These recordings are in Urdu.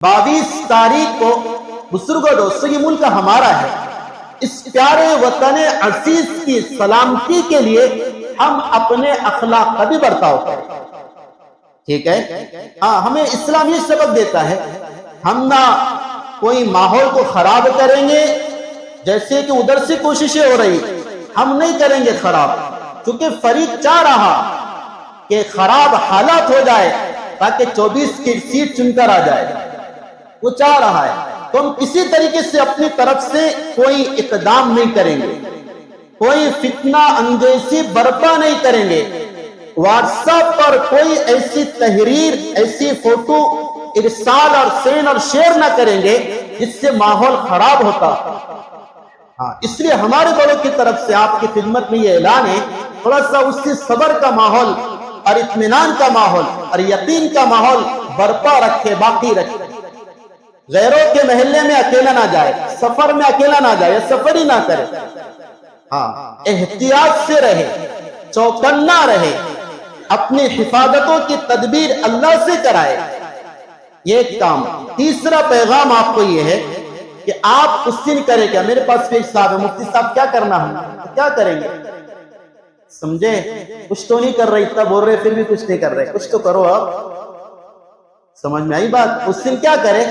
22 تاریخ کو بزرگوں دوستوں یہ ملک ہمارا ہے، اس پیارے وطن عزیز کی سلامتی کے لیے ہم اپنے اخلاق کا بھی برتاؤ کریں، ٹھیک ہے؟ ہاں، ہمیں اسلام یہ سبق دیتا ہے ہم نہ کوئی ماحول کو خراب کریں گے، جیسے کہ ادھر سے کوششیں ہو رہی ہم نہیں کریں گے خراب، چونکہ فریق چاہ رہا کہ خراب حالات ہو جائے تاکہ 24 کی سیٹ چن کر آ جائے، وہ چاہ رہا ہے، تو ہم کسی طریقے سے اپنی طرف سے کوئی اقدام نہیں کریں گے، کوئی فتنہ انگیزی برپا نہیں کریں گے، واٹس ایپ پر کوئی ایسی تحریر، ایسی فوٹو ارسال اور سین اور شیئر نہ کریں گے جس سے ماحول خراب ہوتا۔ ہاں، اس لیے ہمارے بڑوں کی طرف سے آپ کی خدمت میں یہ اعلان ہے، تھوڑا سا اس سے صبر کا ماحول اور اطمینان کا ماحول اور یقین کا ماحول برپا رکھے، باقی رکھے، غیروں کے محلے میں اکیلا نہ جائے، سفر میں اکیلا نہ جائے، سفر ہی نہ کرے، ہاں، احتیاط سے رہے، چوکنا رہے، اپنی حفاظتوں کی تدبیر اللہ سے کرائے، یہ ایک کام۔ تیسرا پیغام آپ کو یہ ہے کہ آپ اس دن کریں کیا؟ میرے پاس پیش صاحب ہے، مفتی صاحب کیا کرنا ہے، کیا کریں گے؟ سمجھے؟ کچھ تو نہیں کر رہے، اتنا بول رہے پھر بھی کچھ نہیں کر رہے، کچھ تو کرو آپ، سمجھ میں آئی بات؟ اس دن کیا کرے؟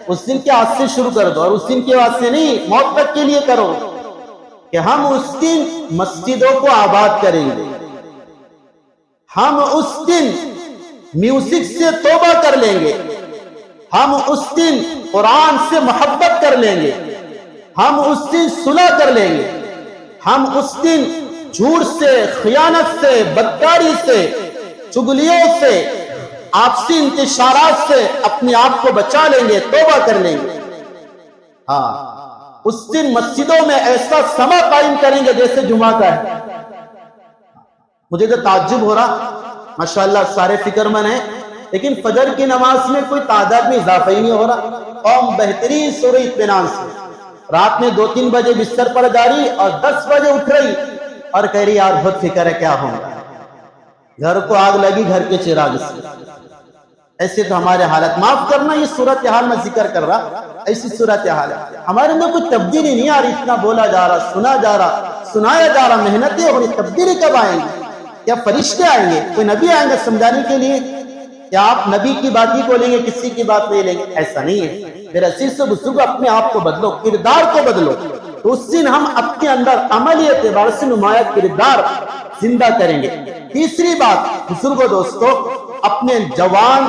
اس دن کے آج سے شروع کر دو، اور اس دن کے بعد سے نہیں، موت تک کے لیے کرو کہ ہم اس دن مسجدوں کو آباد کریں گے، ہم اس دن میوزک سے توبہ کر لیں گے، ہم اس دن قرآن سے محبت کر لیں گے، ہم اس دن صلح کر لیں گے، ہم اس دن جھوٹ سے، خیانت سے، بدکاری سے، چگلیوں سے، آپسی انتشارات سے اپنے آپ کو بچا لیں گے، توبہ کر لیں گے۔ ہاں، اس دن مسجدوں میں ایسا سما قائم کریں گے جیسے جمعہ کا ہے۔ مجھے تو تعجب ہو رہا، ماشاءاللہ سارے فکر مند ہیں، لیکن فجر کی نماز میں کوئی تعداد میں اضافہ ہی نہیں ہو رہا۔ قوم بہترین سورہ اطمینان سے رات میں 2-3 بجے بستر پر جا رہی اور 10 بجے اٹھ رہی اور کہہ رہی یار بہت فکر ہے کیا ہوگا، گھر کو آگ لگی گھر کے چراغ سے۔ ایسے تو ہمارے حالت، معاف کرنا یہ صورتحال میں ذکر کر رہا، ایسی صورتحال ہے ہمارے میں کوئی تبدیلی نہیں آ رہی، اتنا بولا جا رہا، سنا جا رہا، سنایا جا رہا، محنتیں ہو رہی، تبدیلی کب آئیں گی؟ کیا فرشتے آئیں گے؟ کوئی نبی آئیں گے سمجھانے کے لیے؟ کیا آپ نبی کی بات ہی کو لیں گے، کسی کی بات نہیں لیں گے؟ ایسا نہیں ہے میرے عزیز و بزرگو، اپنے آپ کو بدلو، کردار کو بدلو، تو اس دن ہم اپنے اندر عملی اعتبار سے نمایاں کردار زندہ کریں گے۔ تیسری بات بزرگو دوستو، اپنے جوان